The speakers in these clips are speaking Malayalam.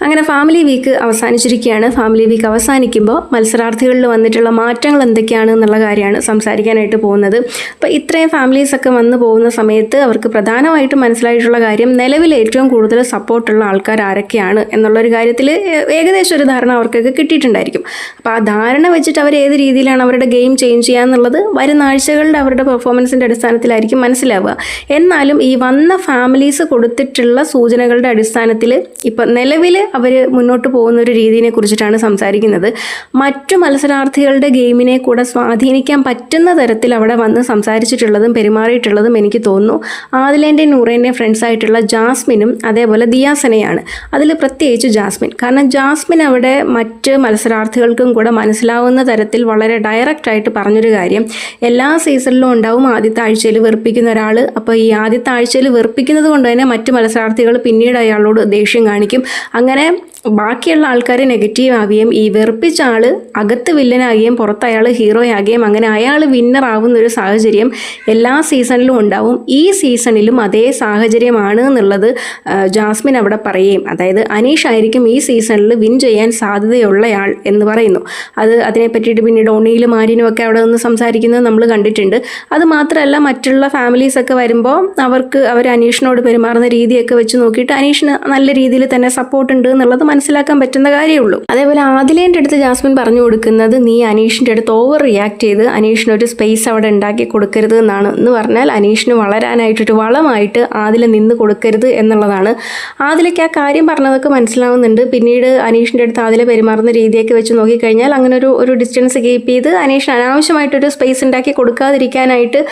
അങ്ങനെ ഫാമിലി വീക്ക് അവസാനിച്ചിരിക്കുകയാണ്. ഫാമിലി വീക്ക് അവസാനിക്കുമ്പോൾ മത്സരാർത്ഥികളിൽ വന്നിട്ടുള്ള മാറ്റങ്ങൾ എന്തൊക്കെയാണ് എന്നുള്ള കാര്യമാണ് സംസാരിക്കാനായിട്ട് പോകുന്നത്. അപ്പോൾ ഇത്രയും ഫാമിലീസൊക്കെ വന്നു പോകുന്ന സമയത്ത് അവർക്ക് പ്രധാനമായിട്ടും മനസ്സിലായിട്ടുള്ള കാര്യം നിലവിൽ ഏറ്റവും കൂടുതൽ സപ്പോർട്ടുള്ള ആൾക്കാർ ആരൊക്കെയാണ് എന്നുള്ളൊരു കാര്യത്തിൽ ഏകദേശം ഒരു ധാരണ അവർക്കൊക്കെ കിട്ടിയിട്ടുണ്ടായിരിക്കും. അപ്പോൾ ആ ധാരണ വെച്ചിട്ട് അവർ ഏത് രീതിയിലാണ് അവരുടെ ഗെയിം ചേഞ്ച് ചെയ്യുക എന്നുള്ളത് വരുന്ന ആഴ്ചകളുടെ അവരുടെ പെർഫോമൻസിൻ്റെ അടിസ്ഥാനത്തിലായിരിക്കും മനസ്സിലാവുക. എന്നാലും ഈ വന്ന ഫാമിലീസ് കൊടുത്തിട്ടുള്ള സൂചനകളുടെ അടിസ്ഥാനത്തിൽ ഇപ്പം നിലവിൽ അവർ മുന്നോട്ട് പോകുന്ന ഒരു രീതിയെ കുറിച്ചിട്ടാണ് സംസാരിക്കുന്നത്. മറ്റു മത്സരാർത്ഥികളുടെ ഗെയിമിനെ കൂടെ സ്വാധീനിക്കാൻ പറ്റുന്ന തരത്തിൽ അവിടെ വന്ന് സംസാരിച്ചിട്ടുള്ളതും പെരുമാറിയിട്ടുള്ളതും എനിക്ക് തോന്നുന്നു ആദിലേൻ്റെയും നൂറേൻ്റെയും ഫ്രണ്ട്സായിട്ടുള്ള ജാസ്മിനും അതേപോലെ ദിയാസനയാണ്. അതിൽ പ്രത്യേകിച്ച് ജാസ്മിൻ. കാരണം ജാസ്മിൻ അവിടെ മറ്റ് മത്സരാർത്ഥികൾക്കും കൂടെ മനസ്സിലാവുന്ന തരത്തിൽ വളരെ ഡയറക്റ്റായിട്ട് പറഞ്ഞൊരു കാര്യം, എല്ലാ സീസണിലും ഉണ്ടാവും ആദ്യത്തെ ആഴ്ചയിൽ വെറുപ്പിക്കുന്ന ഒരാൾ. അപ്പോൾ ഈ ആദ്യത്തെ ആഴ്ചയിൽ വെറുപ്പിക്കുന്നത് കൊണ്ട് തന്നെ മറ്റു മത്സരാർത്ഥികൾ പിന്നീട് അയാളോട് ദേഷ്യം കാണിക്കും. അങ്ങനെ ബാക്കിയുള്ള ആൾക്കാർ നെഗറ്റീവ് ആവുകയും ഈ വെറുപ്പിച്ച ആൾ അകത്ത് വില്ലനാകുകയും പുറത്ത് അയാൾ ഹീറോയാകുകയും അങ്ങനെ അയാൾ വിന്നർ ആവുന്ന ഒരു സാഹചര്യം എല്ലാ സീസണിലും ഉണ്ടാവും. ഈ സീസണിലും അതേ സാഹചര്യമാണ് എന്നുള്ളത് ജാസ്മിൻ അവിടെ പറയുകയും, അതായത് അനീഷ് ആയിരിക്കും ഈ സീസണിൽ വിൻ ചെയ്യാൻ സാധ്യതയുള്ളയാൾ എന്ന് പറയുന്നു. അതിനെ പറ്റിയിട്ട് പിന്നീട് ഒണിയിലും ആര്യനും ഒക്കെ അവിടെ നിന്ന് സംസാരിക്കുന്നത് നമ്മൾ കണ്ടിട്ടുണ്ട്. അത് മാത്രമല്ല മറ്റുള്ള ഫാമിലീസൊക്കെ വരുമ്പോൾ അവർ അനീഷിനോട് പെരുമാറുന്ന രീതിയൊക്കെ വെച്ച് നോക്കിയിട്ട് അനീഷിന് നല്ല രീതിയിൽ തന്നെ സപ്പോർട്ട് ഉണ്ട് എന്നുള്ളത് മനസ്സിലാക്കാൻ പറ്റുന്ന കാര്യമുള്ളൂ. അതേപോലെ ആദിലേൻ്റെ അടുത്ത് ജാസ്മിൻ പറഞ്ഞു കൊടുക്കുന്നത്, നീ അനീഷിൻ്റെ അടുത്ത് ഓവർ റിയാക്ട് ചെയ്ത് അനീഷിനൊരു സ്പേസ് അവിടെ ഉണ്ടാക്കി കൊടുക്കരുത് എന്നാണ്. എന്ന് പറഞ്ഞാൽ അനീഷിന് വളരാനായിട്ടൊരു വളമായിട്ട് ആദില നിന്ന് കൊടുക്കരുത് എന്നുള്ളതാണ്. ആദിലയ്ക്ക് ആ കാര്യം പറഞ്ഞതൊക്കെ മനസ്സിലാവുന്നുണ്ട്. പിന്നീട് അനീഷിൻ്റെ അടുത്ത് ആദില പെരുമാറുന്ന രീതിയൊക്കെ വെച്ച് നോക്കിക്കഴിഞ്ഞാൽ അങ്ങനെ ഒരു ഡിസ്റ്റൻസ് കീപ്പ് ചെയ്ത് അനീഷിന് അനാവശ്യമായിട്ടൊരു സ്പേസ് ഉണ്ടാക്കി കൊടുക്കാതിരിക്കാനായിട്ട്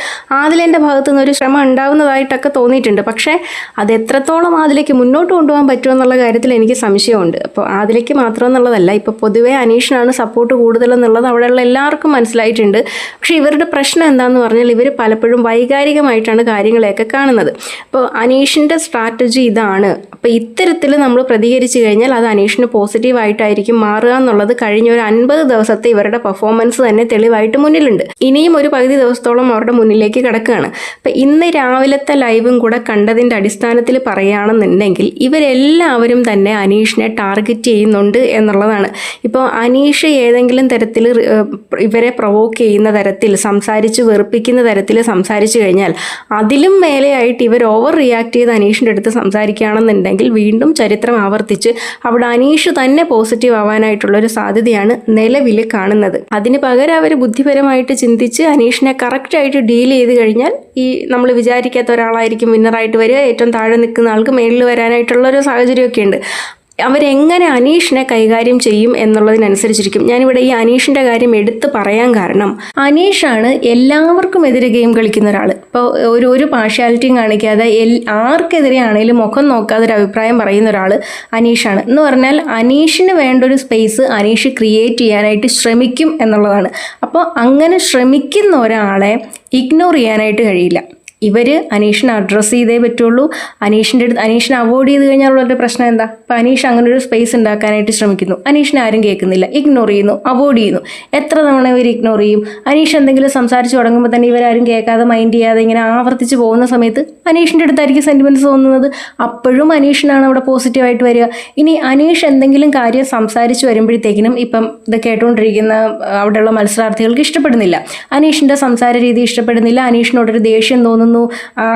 ആദിലേൻ്റെ ഭാഗത്തു നിന്നൊരു ശ്രമം ഉണ്ടാവുന്നതായിട്ടൊക്കെ തോന്നിയിട്ടുണ്ട്. പക്ഷേ അത് എത്രത്തോളം ആദിലേക്ക് മുന്നോട്ട് കൊണ്ടുപോകാൻ പറ്റുമെന്നുള്ള കാര്യത്തിൽ എനിക്ക് സംശയമുണ്ട്. അപ്പോൾ ആദിലേക്ക് മാത്രം എന്നുള്ളതല്ല, ഇപ്പോൾ പൊതുവേ അനീഷിനാണ് സപ്പോർട്ട് കൂടുതലെന്നുള്ളത് അവിടെയുള്ള എല്ലാവർക്കും മനസ്സിലായിട്ടുണ്ട്. പക്ഷേ ഇവരുടെ പ്രശ്നം എന്താണെന്ന് പറഞ്ഞാൽ ഇവർ പലപ്പോഴും വൈകാരികമായിട്ടാണ് കാര്യങ്ങളെയൊക്കെ കാണുന്നത്. അപ്പോൾ അനീഷിൻ്റെ സ്ട്രാറ്റജി ഇതാണ്. അപ്പോൾ ഇത്തരത്തിൽ നമ്മൾ പ്രതികരിച്ചു കഴിഞ്ഞാൽ അത് അനീഷിന് പോസിറ്റീവായിട്ടായിരിക്കും മാറുക എന്നുള്ളത് കഴിഞ്ഞ ഒരു 50 ദിവസത്തെ ഇവരുടെ പെർഫോമൻസ് തന്നെ തെളിവായിട്ട് മുന്നിലുണ്ട്. ഇനിയും ഒരു പകുതി ദിവസത്തോളം അവരുടെ മുന്നിലേക്ക് കിടക്കുകയാണ്. അപ്പോൾ ഇന്ന് രാവിലത്തെ ലൈവും കൂടെ കണ്ടതിൻ്റെ അടിസ്ഥാനത്തിൽ പറയുകയാണെന്നുണ്ടെങ്കിൽ ഇവരെല്ലാവരും തന്നെ അനീഷിനെ ടാർഗറ്റ് ചെയ്യുന്നുണ്ട് എന്നുള്ളതാണ്. ഇപ്പോൾ അനീഷ് ഏതെങ്കിലും തരത്തിൽ ഇവരെ പ്രൊവോക്ക് ചെയ്യുന്ന തരത്തിൽ സംസാരിച്ച് വെറുപ്പിക്കുന്ന തരത്തിൽ സംസാരിച്ചു കഴിഞ്ഞാൽ അതിലും മേലെയായിട്ട് ഇവർ ഓവർ റിയാക്ട് ചെയ്ത് അനീഷിൻ്റെ അടുത്ത് സംസാരിക്കുകയാണെന്നുണ്ടെങ്കിൽ വീണ്ടും ചരിത്രം ആവർത്തിച്ച് അവിടെ അനീഷ് തന്നെ പോസിറ്റീവ് ആവാനായിട്ടുള്ളൊരു സാധ്യതയാണ് നിലവിൽ കാണുന്നത്. അതിന് പകരം അവർ ബുദ്ധിപരമായിട്ട് ചിന്തിച്ച് അനീഷിനെ കറക്റ്റായിട്ട് ഡീൽ ചെയ്ത് കഴിഞ്ഞാൽ ഈ നമ്മൾ വിചാരിക്കാത്ത ഒരാളായിരിക്കും വിന്നറായിട്ട് വരിക, ഏറ്റവും താഴെ നിൽക്കുന്ന ആൾക്ക് മേളിൽ വരാനായിട്ടുള്ളൊരു സാഹചര്യമൊക്കെ ഉണ്ട്. അവരെങ്ങനെ അനീഷിനെ കൈകാര്യം ചെയ്യും എന്നുള്ളതിനനുസരിച്ചിരിക്കും. ഞാനിവിടെ ഈ അനീഷിൻ്റെ കാര്യം എടുത്ത് പറയാൻ കാരണം അനീഷാണ് എല്ലാവർക്കും എതിരെ ഗെയിം കളിക്കുന്ന ഒരാൾ. ഇപ്പോൾ ഒരു പാർഷ്യാലിറ്റിയും കാണിക്കാതെ ആർക്കെതിരെ ആണെങ്കിലും മുഖം നോക്കാതെ ഒരു അഭിപ്രായം പറയുന്ന ഒരാൾ അനീഷാണ്. എന്ന് പറഞ്ഞാൽ അനീഷിന് വേണ്ട ഒരു സ്പേസ് അനീഷ് ക്രിയേറ്റ് ചെയ്യാനായിട്ട് ശ്രമിക്കും എന്നുള്ളതാണ്. അപ്പോൾ അങ്ങനെ ശ്രമിക്കുന്ന ഒരാളെ ഇഗ്നോർ ചെയ്യാനായിട്ട് കഴിയില്ല. ഇവർ അനീഷിനെ അഡ്രസ്സ് ചെയ്തേ പറ്റുള്ളൂ. അനീഷിനെ അവോയ്ഡ് ചെയ്ത് കഴിഞ്ഞാൽ ഉള്ളൊരു പ്രശ്നം എന്താ? ഇപ്പം അനീഷ് അങ്ങനെ ഒരു സ്പേസ് ഉണ്ടാക്കാനായിട്ട് ശ്രമിക്കുന്നു, അനീഷിനെ ആരും കേൾക്കുന്നില്ല, ഇഗ്നോർ ചെയ്യുന്നു, അവോയ്ഡ് ചെയ്യുന്നു. എത്ര തവണ ഇവർ ഇഗ്നോർ ചെയ്യും? അനീഷ് എന്തെങ്കിലും സംസാരിച്ച് തുടങ്ങുമ്പോൾ തന്നെ ഇവരാരും കേൾക്കാതെ മൈൻഡ് ചെയ്യാതെ ഇങ്ങനെ ആവർത്തിച്ച് പോകുന്ന സമയത്ത് അനീഷിൻ്റെ അടുത്തായിരിക്കും സെൻറ്റിമെൻറ്റ്സ് തോന്നുന്നത്. അപ്പോഴും അനീഷിനാണ് അവിടെ പോസിറ്റീവായിട്ട് വരിക. ഇനി അനീഷ് എന്തെങ്കിലും കാര്യം സംസാരിച്ച് വരുമ്പോഴത്തേക്കിനും ഇപ്പം ഇത് കേട്ടുകൊണ്ടിരിക്കുന്ന അവിടെയുള്ള മത്സരാർത്ഥികൾക്ക് ഇഷ്ടപ്പെടുന്നില്ല, അനീഷിൻ്റെ സംസാര രീതി ഇഷ്ടപ്പെടുന്നില്ല, അനീഷിനോടൊരു ദേഷ്യം തോന്നുന്നു,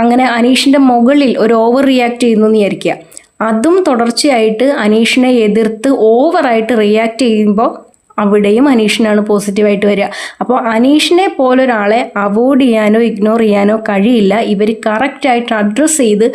അങ്ങനെ അനീഷിൻ്റെ മുകളിൽ ഒരു ഓവർ റിയാക്ട് ചെയ്യുന്നു എന്ന് വിചാരിക്കുക. അതും തുടർച്ചയായിട്ട് അനീഷിനെ എതിർത്ത് ഓവറായിട്ട് റിയാക്ട് ചെയ്യുമ്പോൾ അവിടെയും അനീഷിനാണ് പോസിറ്റീവായിട്ട് വരിക. അപ്പോൾ അനീഷിനെ പോലൊരാളെ അവോയ്ഡ് ചെയ്യാനോ ഇഗ്നോർ ചെയ്യാനോ കഴിയില്ല. ഇവർ കറക്റ്റായിട്ട് അഡ്രസ്സ് ചെയ്ത്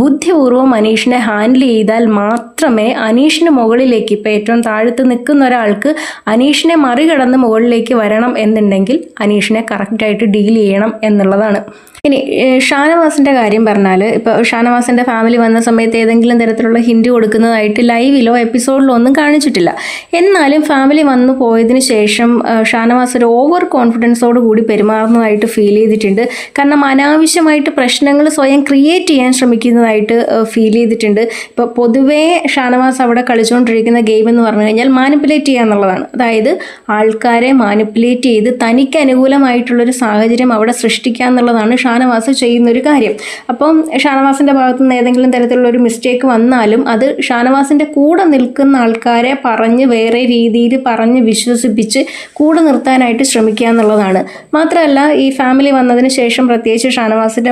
ബുദ്ധിപൂർവ്വം അനീഷിനെ ഹാൻഡിൽ ചെയ്താൽ മാത്രമേ അനീഷിന് മുകളിലേക്ക്, ഇപ്പോൾ ഏറ്റവും താഴത്ത് നിൽക്കുന്ന ഒരാൾക്ക് അനീഷിനെ മറികടന്ന് മുകളിലേക്ക് വരണം എന്നുണ്ടെങ്കിൽ അനീഷിനെ കറക്റ്റായിട്ട് ഡീൽ ചെയ്യണം എന്നുള്ളതാണ്. ഇനി ഷാനവാസിൻ്റെ കാര്യം പറഞ്ഞാൽ, ഇപ്പോൾ ഷാനവാസിൻ്റെ ഫാമിലി വന്ന സമയത്ത് ഏതെങ്കിലും തരത്തിലുള്ള ഹിൻഡ് കൊടുക്കുന്നതായിട്ട് ലൈവിലോ എപ്പിസോഡിലോ ഒന്നും കാണിച്ചിട്ടില്ല. എന്നാലും ഫാമിലി വന്നു പോയതിന് ശേഷം ഷാനവാസ് ഒരു ഓവർ കോൺഫിഡൻസോട് കൂടി പെരുമാറുന്നതായിട്ട് ഫീൽ ചെയ്തിട്ടുണ്ട്. കാരണം അനാവശ്യമായിട്ട് പ്രശ്നങ്ങൾ സ്വയം ക്രിയേറ്റ് ചെയ്യാൻ ശ്രമിക്കുന്നതായിട്ട് ഫീൽ ചെയ്തിട്ടുണ്ട്. ഇപ്പോൾ പൊതുവേ ഷാനവാസ് അവിടെ കളിച്ചുകൊണ്ടിരിക്കുന്ന ഗെയിം എന്ന് പറഞ്ഞു കഴിഞ്ഞാൽ മാനിപ്പുലേറ്റ് ചെയ്യുക എന്നുള്ളതാണ്. അതായത് ആൾക്കാരെ മാനിപ്പുലേറ്റ് ചെയ്ത് തനിക്ക് അനുകൂലമായിട്ടുള്ളൊരു സാഹചര്യം അവിടെ സൃഷ്ടിക്കുക എന്നുള്ളതാണ് ഷാനവാസ് ചെയ്യുന്നൊരു കാര്യം. അപ്പം ഷാനവാസിൻ്റെ ഭാഗത്തു നിന്ന് ഏതെങ്കിലും തരത്തിലുള്ള ഒരു മിസ്റ്റേക്ക് വന്നാലും അത് ഷാനവാസിൻ്റെ കൂടെ നിൽക്കുന്ന ആൾക്കാരെ പറഞ്ഞ് വേറെ രീതിയിൽ പറഞ്ഞ് വിശ്വസിപ്പിച്ച് കൂടെ നിർത്താനായിട്ട് ശ്രമിക്കുക എന്നുള്ളതാണ്. മാത്രമല്ല ഈ ഫാമിലി വന്നതിന് ശേഷം പ്രത്യേകിച്ച് ഷാനവാസിൻ്റെ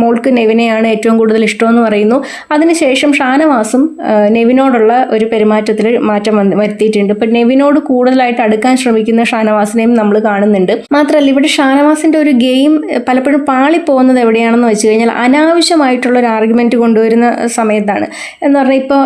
മോൾക്ക് നെവിനെയാണ് ഏറ്റവും കൂടുതൽ ഇഷ്ടമെന്ന് പറയുന്നു. അതിനുശേഷം ഷാനവാസും നെവിനോടുള്ള ഒരു പെരുമാറ്റത്തിൽ മാറ്റം വരുത്തിയിട്ടുണ്ട്. ഇപ്പം നെവിനോട് കൂടുതലായിട്ട് അടുക്കാൻ ശ്രമിക്കുന്ന ഷാനവാസിനെയും നമ്മൾ കാണുന്നുണ്ട്. മാത്രമല്ല ഇവിടെ ഷാനവാസിൻ്റെ ഒരു ഗെയിം പലപ്പോഴും പാളിപ്പോകുന്നത് എവിടെയാണെന്ന് വെച്ച് കഴിഞ്ഞാൽ അനാവശ്യമായിട്ടുള്ള ഒരു ആർഗ്യുമെൻറ്റ് കൊണ്ടുവരുന്ന സമയത്താണ്. എന്ന് പറഞ്ഞാൽ ഇപ്പോൾ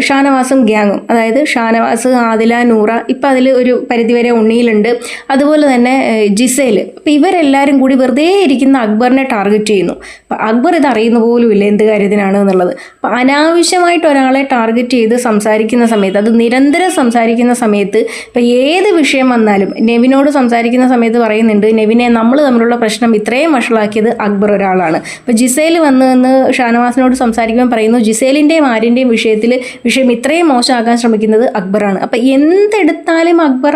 ഷാനവാസും ഗ്യാങ്ങും, അതായത് ഷാനവാസ്, ആദില, നൂറ, ഇപ്പം അതിൽ ഒരു പരിധിവരെ ഉണ്ണിയിലുണ്ട്, അതുപോലെ തന്നെ ജിസേൽ. അപ്പം ഇവരെല്ലാവരും കൂടി വെറുതെ ഇരിക്കുന്ന അക്ബറിനെ ടാർഗറ്റ് ചെയ്യുന്നു. അപ്പം അക്ബർ ഇത് അറിയുന്ന പോലും ഇല്ല എന്ത് കാര്യത്തിനാണ് എന്നുള്ളത്. അപ്പം അനാവശ്യമായിട്ട് ഒരാളെ ടാർഗറ്റ് ചെയ്ത് സംസാരിക്കുന്ന സമയത്ത്, അത് നിരന്തരം സംസാരിക്കുന്ന സമയത്ത്, ഇപ്പം ഏത് വിഷയം വന്നാലും നെവിനോട് സംസാരിക്കുന്ന സമയത്ത് പറയുന്നുണ്ട്, നെവിനെ നമ്മൾ തമ്മിലുള്ള പ്രശ്നം ഇത്രയും വഷളാക്കിയത് അക്ബർ ഒരാളാണ്. അപ്പം ജിസേൽ വന്ന് ഷാനവാസിനോട് സംസാരിക്കുമ്പോൾ പറയുന്നു, ജിസേലിൻ്റെയും ആര്യൻ്റെയും വിഷയം ഇത്രയും മോശമാക്കാൻ ശ്രമിക്കുന്നത് അക്ബറാണ്. അപ്പം എന്തെടുത്താലും അക്ബർ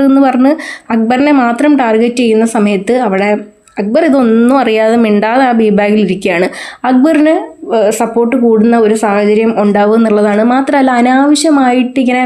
എന്ന് പറഞ്ഞ് അക്ബറിനെ മാത്രം ടാർഗറ്റ് ചെയ്യുന്ന സമയത്ത് അവിടെ അക്ബർ ഇതൊന്നും അറിയാതെ മിണ്ടാതെ ആ ബീ ബാഗിൽ ഇരിക്കുകയാണ്. അക്ബറിന് സപ്പോർട്ട് കൂടുന്ന ഒരു സാഹചര്യം ഉണ്ടാവും എന്നുള്ളതാണ്. മാത്രമല്ല അനാവശ്യമായിട്ട് ഇങ്ങനെ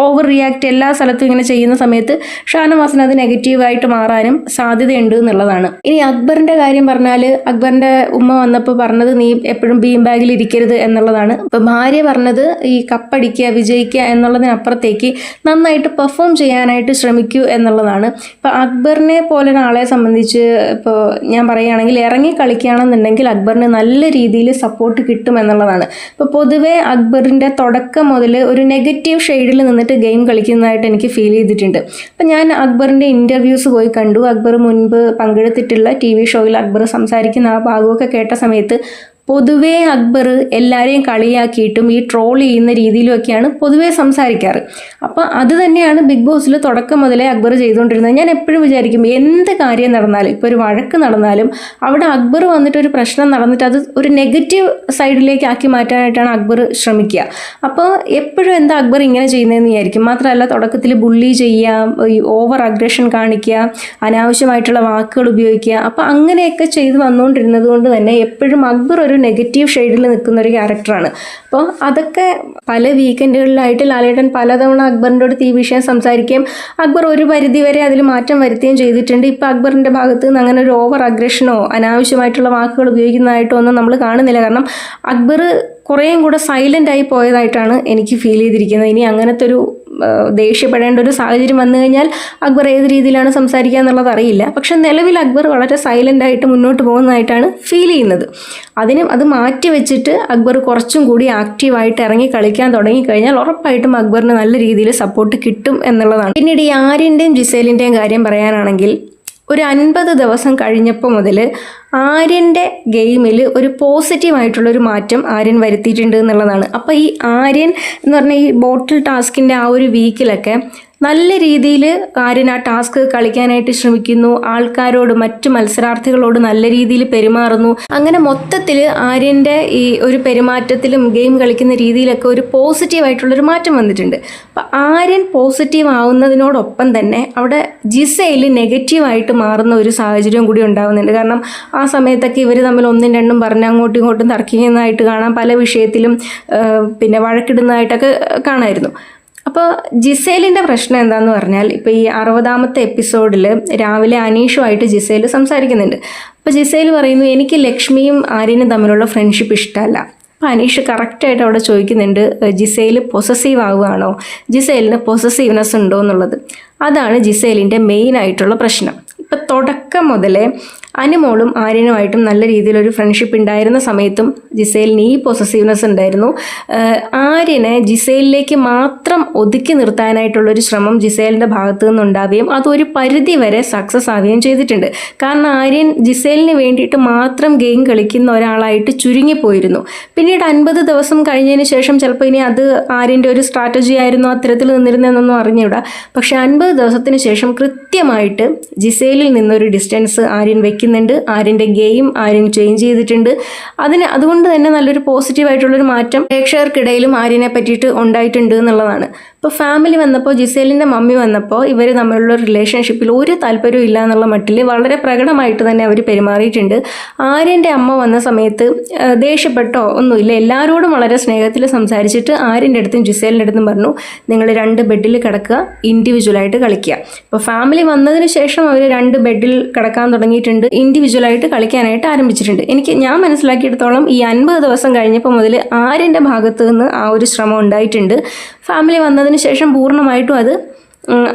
ഓവർ റിയാക്ട് എല്ലാ സ്ഥലത്തും ഇങ്ങനെ ചെയ്യുന്ന സമയത്ത് ഷാനവാസിന് അത് നെഗറ്റീവായിട്ട് മാറാനും സാധ്യതയുണ്ട് എന്നുള്ളതാണ്. ഇനി അക്ബറിൻ്റെ കാര്യം പറഞ്ഞാൽ അക്ബറിൻ്റെ ഉമ്മ വന്നപ്പോൾ പറഞ്ഞത് നീ എപ്പോഴും ബീം ബാഗിൽ ഇരിക്കരുത് എന്നുള്ളതാണ്. ഇപ്പോൾ ഭാര്യ പറഞ്ഞത് ഈ കപ്പടിക്കുക, വിജയിക്കുക എന്നുള്ളതിനപ്പുറത്തേക്ക് നന്നായിട്ട് പെർഫോം ചെയ്യാനായിട്ട് ശ്രമിക്കൂ എന്നുള്ളതാണ്. ഇപ്പോൾ അക്ബറിനെ പോലെ ഒരാളെ സംബന്ധിച്ച് ഇപ്പോൾ ഞാൻ പറയുകയാണെങ്കിൽ ഇറങ്ങി കളിക്കുകയാണെന്നുണ്ടെങ്കിൽ അക്ബറിന് നല്ല രീതിയിൽ സപ്പോർട്ട് കിട്ടും എന്നുള്ളതാണ്. ഇപ്പോൾ പൊതുവേ അക്ബറിൻ്റെ തുടക്കം മുതൽ ഒരു നെഗറ്റീവ് ഷെയ്ഡിൽ നിന്ന് ഗെയിം കളിക്കുന്നതായിട്ട് എനിക്ക് ഫീൽ ചെയ്തിട്ടുണ്ട്. അപ്പം ഞാൻ അക്ബറിൻ്റെ ഇൻ്റർവ്യൂസ് പോയി കണ്ടു. അക്ബർ മുൻപ് പങ്കെടുത്തിട്ടുള്ള TV ഷോയിൽ അക്ബർ സംസാരിക്കുന്ന ആ ഭാഗമൊക്കെ കേട്ട സമയത്ത് പൊതുവേ അക്ബർ എല്ലാവരെയും കളിയാക്കിയിട്ടും ഈ ട്രോൾ ചെയ്യുന്ന രീതിയിലുമൊക്കെയാണ് പൊതുവേ സംസാരിക്കാറ്. അപ്പോൾ അത് തന്നെയാണ് ബിഗ് ബോസിൽ തുടക്കം മുതലേ അക്ബർ ചെയ്തുകൊണ്ടിരുന്നത്. ഞാൻ എപ്പോഴും വിചാരിക്കും എന്ത് കാര്യം നടന്നാലും, ഇപ്പോൾ ഒരു വഴക്ക് നടന്നാലും അവിടെ അക്ബർ വന്നിട്ട് ഒരു പ്രശ്നം നടന്നിട്ട് അത് ഒരു നെഗറ്റീവ് സൈഡിലേക്ക് ആക്കി മാറ്റാനായിട്ടാണ് അക്ബർ ശ്രമിക്കുക. അപ്പോൾ എപ്പോഴും എന്താ അക്ബർ ഇങ്ങനെ ചെയ്യുന്നതെന്ന് വിചാരിക്കും. മാത്രമല്ല തുടക്കത്തിൽ ബുള്ളി ചെയ്യുക, ഈ ഓവർ അഗ്രഷൻ കാണിക്കുക, അനാവശ്യമായിട്ടുള്ള വാക്കുകൾ ഉപയോഗിക്കുക. അപ്പോൾ അങ്ങനെയൊക്കെ ചെയ്ത് വന്നുകൊണ്ടിരുന്നത് കൊണ്ട് തന്നെ എപ്പോഴും അക്ബർ ഒരു നെഗറ്റീവ് ഷെയ്ഡിൽ നിൽക്കുന്ന ഒരു ക്യാരക്ടറാണ്. അപ്പോൾ അതൊക്കെ പല വീക്കെൻഡുകളിലായിട്ട് ലാലേട്ടൻ പലതവണ അക്ബറിൻ്റെ അടുത്ത് ഈ വിഷയം സംസാരിക്കുകയും അക്ബർ ഒരു പരിധി വരെ അതിൽ മാറ്റം വരുത്തുകയും ചെയ്തിട്ടുണ്ട്. ഇപ്പോൾ അക്ബറിൻ്റെ ഭാഗത്ത് നിന്ന് അങ്ങനെ ഒരു ഓവർ അഗ്രഷനോ അനാവശ്യമായിട്ടുള്ള വാക്കുകൾ ഉപയോഗിക്കുന്നതായിട്ടോ ഒന്നും നമ്മൾ കാണുന്നില്ല. കാരണം അക്ബർ കുറേയും കൂടെ സൈലൻ്റ് ആയി പോയതായിട്ടാണ് എനിക്ക് ഫീൽ ചെയ്തിരിക്കുന്നത്. ഇനി അങ്ങനത്തെ ഒരു ദേഷ്യപ്പെടേണ്ട ഒരു സാഹചര്യം വന്നു കഴിഞ്ഞാൽ അക്ബർ ഏത് രീതിയിലാണ് സംസാരിക്കുക എന്നുള്ളത് അറിയില്ല. പക്ഷെ നിലവിൽ അക്ബർ വളരെ സൈലൻ്റ് ആയിട്ട് മുന്നോട്ട് പോകുന്നതായിട്ടാണ് ഫീൽ ചെയ്യുന്നത്. അത് മാറ്റി വെച്ചിട്ട് അക്ബർ കുറച്ചും കൂടി ആക്റ്റീവായിട്ട് ഇറങ്ങി കളിക്കാൻ തുടങ്ങിക്കഴിഞ്ഞാൽ ഉറപ്പായിട്ടും അക്ബറിന് നല്ല രീതിയിൽ സപ്പോർട്ട് കിട്ടും എന്നുള്ളതാണ്. പിന്നീട് ഈ ആര്യൻ്റെയും ജിസേലിൻ്റെയും കാര്യം പറയാനാണെങ്കിൽ ഒരു 50 ദിവസം കഴിഞ്ഞപ്പോൾ മുതൽ ആര്യൻ്റെ ഗെയിമിൽ ഒരു പോസിറ്റീവായിട്ടുള്ളൊരു മാറ്റം ആര്യൻ വരുത്തിയിട്ടുണ്ട് എന്നുള്ളതാണ്. അപ്പോൾ ഈ ആര്യൻ എന്ന് പറഞ്ഞാൽ ഈ ബോട്ടിൽ ടാസ്കിൻ്റെ ആ ഒരു വീക്കിലൊക്കെ നല്ല രീതിയിൽ ആര്യൻ ആ ടാസ്ക് കളിക്കാനായിട്ട് ശ്രമിക്കുന്നു. ആൾക്കാരോട്, മറ്റു മത്സരാർത്ഥികളോട് നല്ല രീതിയിൽ പെരുമാറുന്നു. അങ്ങനെ മൊത്തത്തിൽ ആര്യൻ്റെ ഈ ഒരു പെരുമാറ്റത്തിലും ഗെയിം കളിക്കുന്ന രീതിയിലൊക്കെ ഒരു പോസിറ്റീവായിട്ടുള്ളൊരു മാറ്റം വന്നിട്ടുണ്ട്. അപ്പം ആര്യൻ പോസിറ്റീവ് ആവുന്നതിനോടൊപ്പം തന്നെ അവിടെ ജിസയിൽ നെഗറ്റീവായിട്ട് മാറുന്ന ഒരു സാഹചര്യം കൂടി ഉണ്ടാകുന്നുണ്ട്. കാരണം ആ സമയത്തൊക്കെ ഇവർ തമ്മിൽ ഒന്നും രണ്ടും പറഞ്ഞ് അങ്ങോട്ടും ഇങ്ങോട്ടും തർക്കിക്കുന്നതായിട്ട് കാണാം. പല വിഷയത്തിലും പിന്നെ വഴക്കിടുന്നതായിട്ടൊക്കെ കാണാമായിരുന്നു. അപ്പോൾ ജിസേലിൻ്റെ പ്രശ്നം എന്താണെന്ന് പറഞ്ഞാൽ ഇപ്പോൾ ഈ 60ാമത്തെ എപ്പിസോഡിൽ രാവിലെ അനീഷുമായിട്ട് ജിസേൽ സംസാരിക്കുന്നുണ്ട്. അപ്പോൾ ജിസേൽ പറയുന്നു എനിക്ക് ലക്ഷ്മിയും ആര്യനും തമ്മിലുള്ള ഫ്രണ്ട്ഷിപ്പ് ഇഷ്ടമല്ല. അപ്പോൾ അനീഷ് കറക്റ്റായിട്ട് അവിടെ ചോദിക്കുന്നുണ്ട് ജിസേൽ പൊസസീവ് ആവുകയാണോ, ജിസേലിന് പൊസസീവ്നെസ് ഉണ്ടോ എന്നുള്ളത്. അതാണ് ജിസേലിൻ്റെ മെയിൻ ആയിട്ടുള്ള പ്രശ്നം. ഇപ്പം തുടക്കം മുതലേ അനുമോളും ആര്യനുമായിട്ടും നല്ല രീതിയിലൊരു ഫ്രണ്ട്ഷിപ്പ് ഉണ്ടായിരുന്ന സമയത്തും ജിസേലിന് ഈ പൊസസീവ്നെസ് ഉണ്ടായിരുന്നു. ആര്യനെ ജിസേലിലേക്ക് മാത്രം ഒതുക്കി നിർത്താനായിട്ടുള്ളൊരു ശ്രമം ജിസേലിൻ്റെ ഭാഗത്തു നിന്നുണ്ടാവുകയും അതൊരു പരിധി വരെ സക്സസ് ആവുകയും ചെയ്തിട്ടുണ്ട്. കാരണം ആര്യൻ ജിസേലിന് വേണ്ടിയിട്ട് മാത്രം ഗെയിം കളിക്കുന്ന ഒരാളായിട്ട് ചുരുങ്ങിപ്പോയിരുന്നു. പിന്നീട് 50 ദിവസം കഴിഞ്ഞതിന് ശേഷം ചിലപ്പോൾ ഇനി അത് ആര്യൻ്റെ ഒരു സ്ട്രാറ്റജി ആയിരുന്നു അത്തരത്തിൽ നിന്നിരുന്നതെന്നൊന്നും അറിഞ്ഞൂടാ. പക്ഷെ 50 ദിവസത്തിന് ശേഷം കൃത്യമായിട്ട് ജിസേലിൽ നിന്നൊരു ഡിസ്റ്റൻസ് ആര്യൻ വെക്കുന്നുണ്ട്. ആര്യൻ്റെ ഗെയിം ആര്യൻ ചേഞ്ച് ചെയ്തിട്ടുണ്ട്. അതുകൊണ്ട് തന്നെ നല്ലൊരു പോസിറ്റീവായിട്ടുള്ളൊരു മാറ്റം പ്രേക്ഷകർക്കിടയിലും ആര്യനെ പറ്റിയിട്ട് ഉണ്ടായിട്ടുണ്ട് എന്നുള്ളതാണ്. ഇപ്പോൾ ഫാമിലി വന്നപ്പോൾ, ജിസേലിൻ്റെ മമ്മി വന്നപ്പോൾ ഇവർ തമ്മിലുള്ള റിലേഷൻഷിപ്പിൽ ഒരു താല്പര്യവും ഇല്ല എന്നുള്ള മട്ടിൽ വളരെ പ്രകടമായിട്ട് തന്നെ അവർ പെരുമാറിയിട്ടുണ്ട്. ആര്യൻ്റെ അമ്മ വന്ന സമയത്ത് ദേഷ്യപ്പെട്ടോ ഒന്നുമില്ല, എല്ലാവരോടും വളരെ സ്നേഹത്തിൽ സംസാരിച്ചിട്ട് ആര്യൻ്റെ അടുത്തും ജിസേലിൻ്റെ അടുത്തും പറഞ്ഞു, നിങ്ങൾ 2 ബെഡിൽ കിടക്കുക, ഇൻഡിവിജ്വലായിട്ട് കളിക്കുക. ഇപ്പോൾ ഫാമിലി വന്നതിന് ശേഷം അവർ 2 ബെഡിൽ കിടക്കാൻ തുടങ്ങിയിട്ടുണ്ട്, ഇൻഡിവിജ്വലായിട്ട് കളിക്കാനായിട്ട് ആരംഭിച്ചിട്ടുണ്ട്. ഞാൻ മനസ്സിലാക്കിയെടുത്തോളം ഈ 50 ദിവസം കഴിഞ്ഞപ്പോൾ മുതൽ ആര്യൻ്റെ ഭാഗത്ത് നിന്ന് ആ ഒരു ശ്രമം ഉണ്ടായിട്ടുണ്ട്. ഫാമിലി വന്നതിന് ശേഷം പൂർണ്ണമായിട്ടും അത്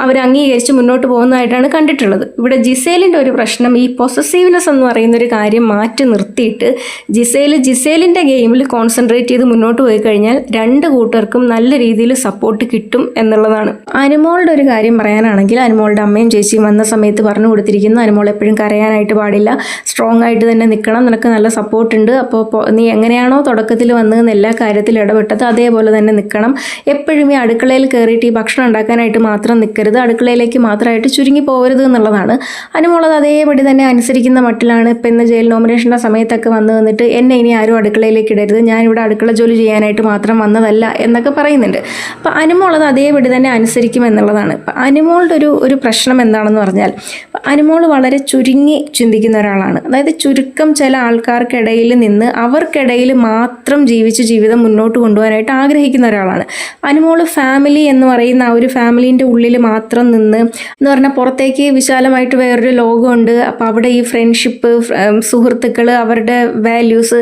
അവർ അംഗീകരിച്ച് മുന്നോട്ട് പോകുന്നതായിട്ടാണ് കണ്ടിട്ടുള്ളത്. ഇവിടെ ജിസേലിൻ്റെ ഒരു പ്രശ്നം ഈ പൊസസീവ്നെസ് എന്ന് പറയുന്നൊരു കാര്യം മാറ്റി നിർത്തിയിട്ട് ജിസേലിൻ്റെ ഗെയിമിൽ കോൺസെൻട്രേറ്റ് ചെയ്ത് മുന്നോട്ട് പോയി കഴിഞ്ഞാൽ 2 കൂട്ടർക്കും നല്ല രീതിയിൽ സപ്പോർട്ട് കിട്ടും എന്നുള്ളതാണ്. അനുമോളുടെ ഒരു കാര്യം പറയാനാണെങ്കിൽ, അനുമോളുടെ അമ്മയും ചേച്ചിയും വന്ന സമയത്ത് പറഞ്ഞു കൊടുത്തിരിക്കുന്നു, അനുമോൾ എപ്പോഴും കരയാനായിട്ട് പാടില്ല, സ്ട്രോങ് ആയിട്ട് തന്നെ നിൽക്കണം, നിനക്ക് നല്ല സപ്പോർട്ടുണ്ട്, അപ്പോൾ നീ എങ്ങനെയാണോ തുടക്കത്തിൽ വന്നതെന്ന് എല്ലാ കാര്യത്തിലും ഇടപെട്ടത് അതേപോലെ തന്നെ നിൽക്കണം, എപ്പോഴും ഈ അടുക്കളയിൽ കയറിയിട്ട് ഈ ഭക്ഷണം ഉണ്ടാക്കാനായിട്ട് മാത്രം നിൽക്കരുത്, അടുക്കളയിലേക്ക് മാത്രമായിട്ട് ചുരുങ്ങി പോകരുത് എന്നുള്ളതാണ്. അനുമോളത് അതേപടി തന്നെ അനുസരിക്കുന്ന മട്ടിലാണ്. ഇപ്പം ഇന്ന് ജയിൽ നോമിനേഷൻ്റെ സമയത്തൊക്കെ വന്നു നിന്നിട്ട് എന്നെ ഇനി ആരും അടുക്കളയിലേക്ക് ഇടരുത്, ഞാനിവിടെ അടുക്കള ജോലി ചെയ്യാനായിട്ട് മാത്രം വന്നതല്ല എന്നൊക്കെ പറയുന്നുണ്ട്. അപ്പം അനുമോളത് അതേപടി തന്നെ അനുസരിക്കും എന്നുള്ളതാണ്. അപ്പം അനുമോളുടെ ഒരു പ്രശ്നം എന്താണെന്ന് പറഞ്ഞാൽ, അനുമോൾ വളരെ ചുരുങ്ങി ചിന്തിക്കുന്ന ഒരാളാണ്. അതായത് ചുരുക്കം ചില ആൾക്കാർക്കിടയിൽ നിന്ന് അവർക്കിടയിൽ മാത്രം ജീവിച്ച് ജീവിതം മുന്നോട്ട് കൊണ്ടുപോകാനായിട്ട് ആഗ്രഹിക്കുന്ന ഒരാളാണ്. അനുമോൾ ഫാമിലി എന്ന് പറയുന്ന ആ ഒരു ഫാമിലീൻ്റെ ഉള്ളിൽ മാത്രം നിന്ന് എന്ന് പറഞ്ഞാൽ പുറത്തേക്ക് വിശാലമായിട്ട് വേറൊരു ലോകമുണ്ട്. അപ്പോൾ അവിടെ ഈ ഫ്രണ്ട്ഷിപ്പ്, സുഹൃത്തുക്കൾ, അവരുടെ വാല്യൂസ്,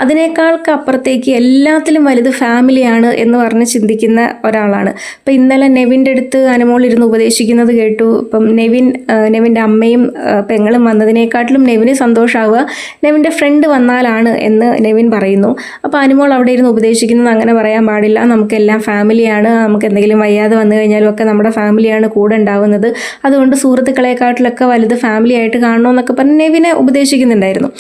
അതിനേക്കാൾക്ക് അപ്പുറത്തേക്ക് എല്ലാത്തിലും വലുത് ഫാമിലിയാണ് എന്ന് പറഞ്ഞ് ചിന്തിക്കുന്ന ഒരാളാണ്. അപ്പോൾ ഇന്നലെ നെവിൻ്റെ അടുത്ത് അനുമോൾ ഇരുന്ന് ഉപദേശിക്കുന്നത് കേട്ടു. ഇപ്പം നെവിൻ്റെ അമ്മയും പെങ്ങളും വന്നതിനേക്കാട്ടിലും നെവിന് സന്തോഷമാവുക നെവിൻ്റെ ഫ്രണ്ട് വന്നാലാണ് എന്ന് നെവിൻ പറയുന്നു. അപ്പോൾ അനുമോൾ അവിടെ ഇരുന്ന് ഉപദേശിക്കുന്നത് അങ്ങനെ പറയാൻ പാടില്ല, നമുക്കെല്ലാം ഫാമിലിയാണ്, നമുക്ക് എന്തെങ്കിലും വയ്യാതെ വന്നു കഴിഞ്ഞാലും ഒക്കെ നമ്മുടെ ഫാമിലിയാണ് കൂടെ ഉണ്ടാവുന്നത്, അതുകൊണ്ട് സുഹൃത്തുക്കളെക്കാട്ടിലൊക്കെ വലുത് ഫാമിലി ആയിട്ട് കാണണമെന്നൊക്കെ പറഞ്ഞ് നെവിനെ ഉപദേശിക്കുന്നുണ്ടായിരുന്നു.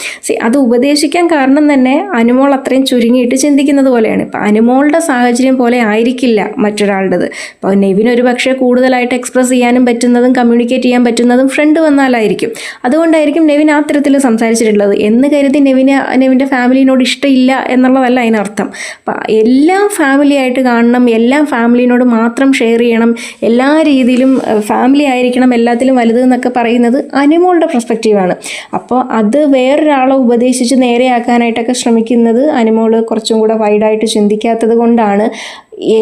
അത് ഉപദേശിക്കാൻ കാരണം തന്നെ അനുമോൾ അത്രയും ചുരുങ്ങിയിട്ട് ചിന്തിക്കുന്നത് പോലെയാണ്. ഇപ്പം അനുമോളുടെ സാഹചര്യം പോലെ ആയിരിക്കില്ല മറ്റൊരാളുടേത്. അപ്പോൾ നെവിനൊരു പക്ഷേ കൂടുതലായിട്ട് എക്സ്പ്രസ് ചെയ്യാനും പറ്റുന്നതും കമ്മ്യൂണിക്കേറ്റ് ചെയ്യാൻ പറ്റുന്നതും ഫ്രണ്ട് വന്നാലായിരിക്കും. അതുകൊണ്ടായിരിക്കും നെവിൻ ആ തരത്തിൽ സംസാരിച്ചിട്ടുള്ളത് എന്ന് കരുതി നെവിൻ്റെ ഫാമിലിനോട് ഇഷ്ടമില്ല എന്നുള്ളതല്ല അതിനർത്ഥം. അപ്പം എല്ലാം ഫാമിലി ആയിട്ട് കാണണം, എല്ലാം ഫാമിലിനോട് മാത്രം ഷെയർ ചെയ്യണം, എല്ലാ രീതിയിലും ഫാമിലി ആയിരിക്കണം, എല്ലാത്തിലും വലുത് എന്നൊക്കെ പറയുന്നത് അനുമോളുടെ പെർസ്പെക്റ്റീവാണ്. അപ്പോൾ അത് വേറൊരാളെ ഉപദേശിച്ച് നേരെയാക്കാനായിട്ടൊക്കെ ശ്രമിക്കുന്നത് അനുമോൾ കുറച്ചും കൂടെ വൈഡായിട്ട് ചിന്തിക്കാത്തത് കൊണ്ടാണ്.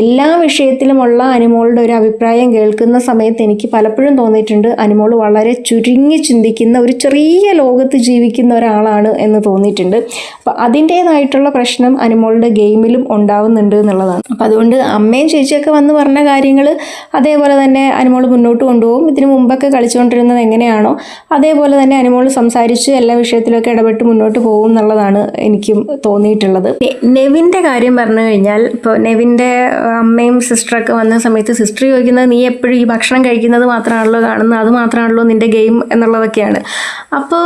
എല്ലാ വിഷയത്തിലുമുള്ള അനുമോളുടെ ഒരു അഭിപ്രായം കേൾക്കുന്ന സമയത്ത് എനിക്ക് പലപ്പോഴും തോന്നിയിട്ടുണ്ട് അനുമോൾ വളരെ ചുരുങ്ങി ചിന്തിക്കുന്ന ഒരു ചെറിയ ലോകത്ത് ജീവിക്കുന്ന ഒരാളാണ് എന്ന് തോന്നിയിട്ടുണ്ട്. അപ്പോൾ അതിൻ്റേതായിട്ടുള്ള പ്രശ്നം അനുമോളുടെ ഗെയിമിലും ഉണ്ടാവുന്നുണ്ട് എന്നുള്ളതാണ്. അപ്പോൾ അതുകൊണ്ട് അമ്മയും ചേച്ചിയൊക്കെ വന്ന് പറഞ്ഞ കാര്യങ്ങൾ അതേപോലെ തന്നെ അനുമോൾ മുന്നോട്ട് കൊണ്ടുപോകും. ഇതിനു മുമ്പൊക്കെ കളിച്ചുകൊണ്ടിരുന്നത് എങ്ങനെയാണോ അതേപോലെ തന്നെ അനുമോൾ സംസാരിച്ച് എല്ലാ വിഷയത്തിലൊക്കെ ഇടപെട്ട് മുന്നോട്ട് പോകും എന്നുള്ളതാണ് എനിക്കും തോന്നിയിട്ടുള്ളത്. നെവിൻ്റെ കാര്യം പറഞ്ഞു കഴിഞ്ഞാൽ, ഇപ്പോൾ നെവിൻ്റെ അമ്മയും സിസ്റ്ററൊക്കെ വന്ന സമയത്ത് സിസ്റ്റർ ചോദിക്കുന്നത്, നീ എപ്പോഴും ഈ ഭക്ഷണം കഴിക്കുന്നത് മാത്രമാണല്ലോ കാണുന്നത്, അത് മാത്രമാണല്ലോ നിൻ്റെ ഗെയിം എന്നുള്ളതൊക്കെയാണ്. അപ്പോൾ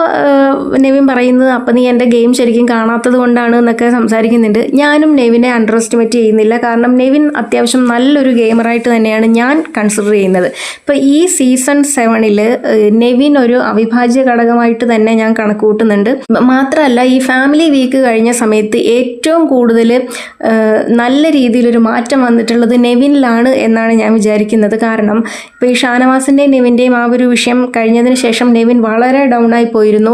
നെവിൻ പറയുന്നത്, അപ്പോൾ നീ എൻ്റെ ഗെയിം ശരിക്കും കാണാത്തത് കൊണ്ടാണ് എന്നൊക്കെ സംസാരിക്കുന്നുണ്ട്. ഞാനും നെവിനെ അണ്ടർ എസ്റ്റിമേറ്റ് ചെയ്യുന്നില്ല. കാരണം നെവിൻ അത്യാവശ്യം നല്ലൊരു ഗെയിമറായിട്ട് തന്നെയാണ് ഞാൻ കൺസിഡർ ചെയ്യുന്നത്. ഇപ്പോൾ ഈ സീസൺ 7 നെവിൻ ഒരു അവിഭാജ്യ ഘടകമായിട്ട് തന്നെ ഞാൻ കണക്ക് കൂട്ടുന്നുണ്ട്. മാത്രമല്ല ഈ ഫാമിലി വീക്ക് കഴിഞ്ഞ സമയത്ത് ഏറ്റവും കൂടുതൽ നല്ല രീതിയിലൊരു മാറ്റം വന്നിട്ടുള്ളത് നെവിനിലാണ് എന്നാണ് ഞാൻ വിചാരിക്കുന്നത്. കാരണം ഇപ്പോൾ ഈ ഷാനവാസിൻ്റെയും നെവിൻ്റെയും ആ ഒരു വിഷയം കഴിഞ്ഞതിന് ശേഷം നെവിൻ വളരെ ഡൗൺ ആയി പോയിരുന്നു.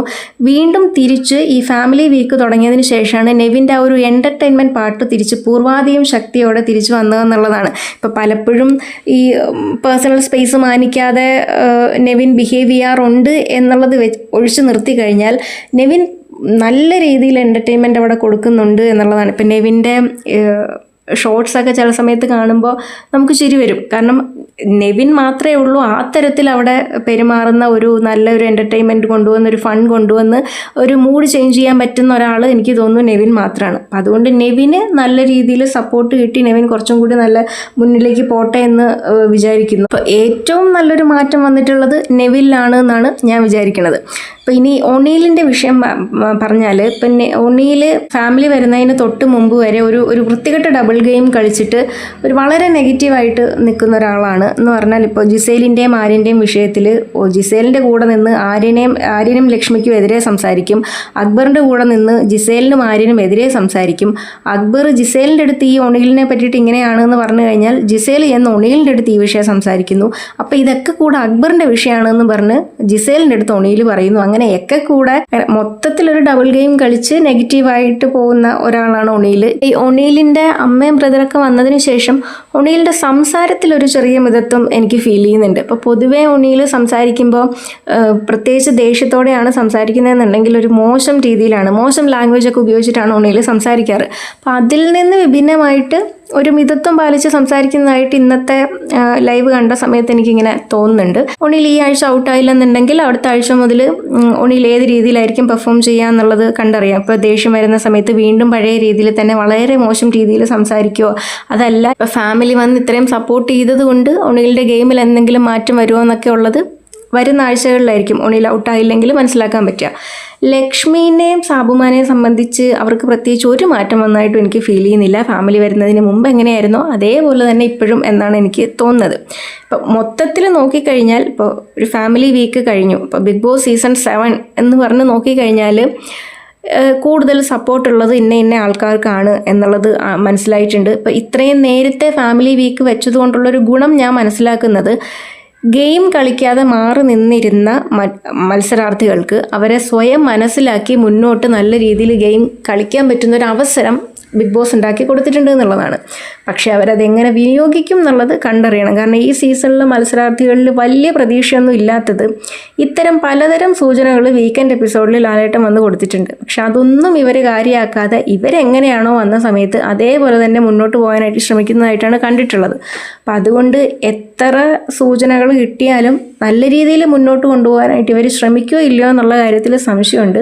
വീണ്ടും തിരിച്ച് ഈ ഫാമിലി വീക്ക് തുടങ്ങിയതിന് ശേഷമാണ് നെവിൻ്റെ ആ ഒരു എൻ്റർടൈൻമെൻറ്റ് പാർട്ട് തിരിച്ച് പൂർവാധികം ശക്തിയോടെ തിരിച്ചു വന്നതെന്നുള്ളതാണ്. ഇപ്പോൾ പലപ്പോഴും ഈ പേഴ്സണൽ സ്പേസ് മാനിക്കാതെ നെവിൻ ബിഹേവ് ചെയ്യാറുണ്ട് എന്നുള്ളത് ഒഴിച്ചു നിർത്തി കഴിഞ്ഞാൽ നെവിൻ നല്ല രീതിയിൽ എൻ്റർടൈൻമെൻറ്റ് അവിടെ കൊടുക്കുന്നുണ്ട് എന്നുള്ളതാണ്. ഇപ്പം നെവിൻ്റെ ഷോർട്സൊക്കെ ചില സമയത്ത് കാണുമ്പോൾ നമുക്ക് ചിരി വരും. കാരണം നെവിൻ മാത്രമേ ഉള്ളൂ ആ തരത്തിൽ അവിടെ പെരുമാറുന്ന, ഒരു നല്ലൊരു എൻ്റർടൈൻമെൻറ്റ് കൊണ്ടുവന്ന്, ഒരു ഫൺ കൊണ്ടുവന്ന് ഒരു മൂഡ് ചേഞ്ച് ചെയ്യാൻ പറ്റുന്ന ഒരാൾ എനിക്ക് തോന്നുന്നു നെവിൻ മാത്രമാണ്. അപ്പം അതുകൊണ്ട് നെവിന് നല്ല രീതിയിൽ സപ്പോർട്ട് കിട്ടി നെവിൻ കുറച്ചും കൂടി നല്ല മുന്നിലേക്ക് പോട്ടെ എന്ന് വിചാരിക്കുന്നു. അപ്പോൾ ഏറ്റവും നല്ലൊരു മാറ്റം വന്നിട്ടുള്ളത് നെവിനിലാണ് എന്നാണ് ഞാൻ വിചാരിക്കുന്നത്. അപ്പോൾ ഇനി ഒണീലിൻ്റെ വിഷയം പറഞ്ഞാൽ, ഇപ്പം ഒണീൽ ഫാമിലി വരുന്നതിന് തൊട്ട് മുമ്പ് വരെ ഒരു വൃത്തികെട്ട ഡബിൾ ഗെയിം കളിച്ചിട്ട് ഒരു വളരെ നെഗറ്റീവായിട്ട് നിൽക്കുന്ന ഒരാളാണ്. എന്ന് പറഞ്ഞാൽ ഇപ്പോൾ ജിസേലിൻ്റെയും ആര്യൻ്റെയും വിഷയത്തിൽ ജിസേലിൻ്റെ കൂടെ നിന്ന് ആര്യനും ലക്ഷ്മിക്കും എതിരെ സംസാരിക്കും, അക്ബറിൻ്റെ കൂടെ നിന്ന് ജിസേലിനും ആര്യനും എതിരെ സംസാരിക്കും. അക്ബർ ജിസേലിൻ്റെ അടുത്ത് ഈ ഒണീലിനെ പറ്റിയിട്ട് ഇങ്ങനെയാണെന്ന് പറഞ്ഞു കഴിഞ്ഞാൽ ജിസേൽ എന്ന് ഒണീലിൻ്റെ അടുത്ത് ഈ വിഷയം സംസാരിക്കുന്നു. അപ്പോൾ ഇതൊക്കെ കൂടെ അക്ബറിൻ്റെ വിഷയമാണെന്ന് പറഞ്ഞ് ജിസേലിൻ്റെ അടുത്ത് ഒണീൽ പറയുന്നു. അങ്ങനെയൊക്കെ കൂടെ മൊത്തത്തിലൊരു ഡബിൾ ഗെയിം കളിച്ച് നെഗറ്റീവായിട്ട് പോകുന്ന ഒരാളാണ് ഒണീൽ. ഈ ഒണീലിൻ്റെ അമ്മയും ബ്രദറൊക്കെ വന്നതിന് ശേഷം ഒണീലിൻ്റെ സംസാരത്തിലൊരു ചെറിയ മിതത്വം എനിക്ക് ഫീൽ ചെയ്യുന്നുണ്ട്. അപ്പോൾ പൊതുവേ ഒണീൽ സംസാരിക്കുമ്പോൾ പ്രത്യേകിച്ച് ദേഷ്യത്തോടെയാണ് സംസാരിക്കുന്നതെന്നുണ്ടെങ്കിൽ ഒരു മോശം രീതിയിലാണ്, മോശം ലാംഗ്വേജ് ഒക്കെ ഉപയോഗിച്ചിട്ടാണ് ഒണീൽ സംസാരിക്കാറ്. അപ്പോൾ അതിൽ നിന്ന് വിഭിന്നമായിട്ട് ഒരു മിതത്വം പാലിച്ച് സംസാരിക്കുന്നതായിട്ട് ഇന്നത്തെ ലൈവ് കണ്ട സമയത്ത് എനിക്കിങ്ങനെ തോന്നുന്നുണ്ട്. ഒണീൽ ഈ ആഴ്ച ഔട്ടായില്ലെന്നുണ്ടെങ്കിൽ അടുത്ത ആഴ്ച മുതൽ ഒണീൽ ഏത് രീതിയിലായിരിക്കും പെർഫോം ചെയ്യുക എന്നുള്ളത് കണ്ടറിയാം. ഇപ്പോൾ ദേഷ്യം വരുന്ന സമയത്ത് വീണ്ടും പഴയ രീതിയിൽ തന്നെ വളരെ മോശം രീതിയിൽ സംസാരിക്കുമോ, അതല്ല ഇപ്പോൾ ഫാമിലി വന്ന് ഇത്രയും സപ്പോർട്ട് ചെയ്തത് കൊണ്ട് ഒണീലിൻ്റെ ഗെയിമിൽ എന്തെങ്കിലും മാറ്റം വരുമോ എന്നൊക്കെ ഉള്ളത് വരുന്ന ആഴ്ചകളിലായിരിക്കും ഒണീൽ ഔട്ടായില്ലെങ്കിൽ മനസ്സിലാക്കാൻ പറ്റുക. ലക്ഷ്മീനെയും സാബുമാനെയും സംബന്ധിച്ച് അവർക്ക് പ്രത്യേകിച്ച് ഒരു മാറ്റം വന്നതായിട്ടും എനിക്ക് ഫീൽ ചെയ്യുന്നില്ല. ഫാമിലി വരുന്നതിന് മുമ്പ് എങ്ങനെയായിരുന്നോ അതേപോലെ തന്നെ ഇപ്പോഴും എന്നാണ് എനിക്ക് തോന്നുന്നത്. ഇപ്പോൾ മൊത്തത്തിൽ നോക്കിക്കഴിഞ്ഞാൽ ഇപ്പോൾ ഒരു ഫാമിലി വീക്ക് കഴിഞ്ഞു, ഇപ്പോൾ ബിഗ് ബോസ് സീസൺ 7 എന്ന് പറഞ്ഞ് നോക്കിക്കഴിഞ്ഞാൽ കൂടുതൽ സപ്പോർട്ടുള്ളത് ഇന്ന ആൾക്കാർക്കാണ് എന്നുള്ളത് മനസ്സിലായിട്ടുണ്ട്. ഇപ്പോൾ ഇത്രയും നേരത്തെ ഫാമിലി വീക്ക് വെച്ചതുകൊണ്ടുള്ളൊരു ഗുണം ഞാൻ മനസ്സിലാക്കുന്നത്, ഗെയിം കളിക്കാതെ മാറി നിന്നിരുന്ന മത്സരാർത്ഥികൾക്ക് അവരെ സ്വയം മനസ്സിലാക്കി മുന്നോട്ട് നല്ല രീതിയിൽ ഗെയിം കളിക്കാൻ പറ്റുന്നൊരു അവസരം ബിഗ് ബോസ് ഉണ്ടാക്കി കൊടുത്തിട്ടുണ്ട് എന്നുള്ളതാണ്. പക്ഷേ അവരതെങ്ങനെ വിനിയോഗിക്കും എന്നുള്ളത് കണ്ടറിയണം. കാരണം ഈ സീസണിലെ മത്സരാർത്ഥികളിൽ വലിയ പ്രതീക്ഷയൊന്നും ഇല്ലാത്തത് ഇത്തരം പലതരം സൂചനകൾ വീക്കെൻഡ് എപ്പിസോഡിൽ ലാലേട്ടൻ വന്ന് കൊടുത്തിട്ടുണ്ട്. പക്ഷെ അതൊന്നും ഇവർ കാര്യമാക്കാതെ ഇവരെങ്ങനെയാണോ വന്ന സമയത്ത് അതേപോലെ തന്നെ മുന്നോട്ട് പോകാനായിട്ട് ശ്രമിക്കുന്നതായിട്ടാണ് കണ്ടിട്ടുള്ളത്. അപ്പം അതുകൊണ്ട് എത്ര സൂചനകൾ കിട്ടിയാലും നല്ല രീതിയിൽ മുന്നോട്ട് കൊണ്ടുപോകാനായിട്ട് ഇവർ ശ്രമിക്കുകയോ ഇല്ലയോ എന്നുള്ള കാര്യത്തിൽ സംശയമുണ്ട്.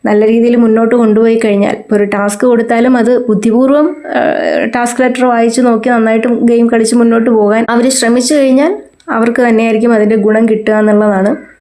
നല്ല രീതിയിൽ മുന്നോട്ട് കൊണ്ടുപോയി കഴിഞ്ഞാൽ, ഇപ്പോൾ ഒരു ടാസ്ക് കൊടുത്താലും അത് ബുദ്ധിപൂർവ്വം ടാസ്ക് ലെറ്റർ വായിച്ച് നോക്കി നന്നായിട്ട് ഗെയിം കളിച്ച് മുന്നോട്ട് പോകാൻ അവർ ശ്രമിച്ചു കഴിഞ്ഞാൽ അവർക്ക് തന്നെയായിരിക്കും അതിൻ്റെ ഗുണം കിട്ടുക എന്നുള്ളതാണ്